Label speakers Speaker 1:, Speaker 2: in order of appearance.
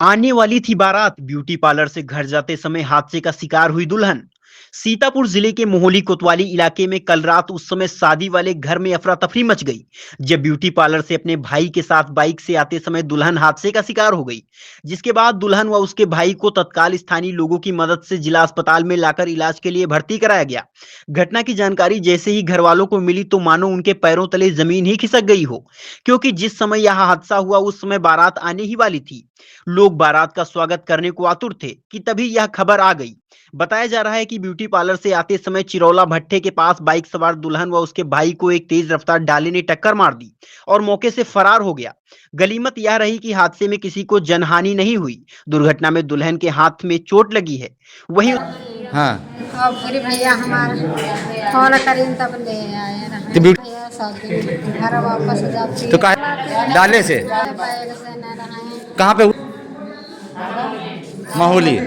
Speaker 1: आने वाली थी बारात, ब्यूटी पार्लर से घर जाते समय हादसे का शिकार हुई दुल्हन। सीतापुर जिले के मोहली कोतवाली इलाके में कल रात उस समय शादी वाले घर में अफरा तफरी मच गई जब ब्यूटी पार्लर से अपने भाई के साथ बाइक से आते समय दुल्हन हादसे का शिकार हो गई, जिसके बाद दुल्हन व उसके भाई को तत्काल स्थानीय लोगों की मदद से जिला अस्पताल में लाकर इलाज के लिए भर्ती कराया गया। घटना की जानकारी जैसे ही घर वालों को मिली तो मानो उनके पैरों तले जमीन ही खिसक गई हो, क्योंकि जिस समय यह हादसा हुआ उस समय बारात आने ही वाली थी। लोग बारात का स्वागत करने को आतुर थे कि तभी यह खबर आ गई। बताया जा रहा है कि ब्यूटी पार्लर से आते समय चिरौला भट्टे के पास बाइक सवार दुल्हन व उसके भाई को एक तेज रफ्तार डाले ने टक्कर मार दी और मौके से फरार हो गया। गनीमत यह रही कि हादसे में किसी को जनहानि नहीं हुई। दुर्घटना में दुल्हन के हाथ में चोट लगी है। वहीं
Speaker 2: हाँ।
Speaker 3: और फिर भैया हमारा फोन करीन तब ले आए रहे।
Speaker 2: तो
Speaker 3: भैया सब दिन घर वापस जाती
Speaker 2: तो कहाँ डाले से
Speaker 3: बैग से न रहे।
Speaker 2: कहाँ पे? माहौली।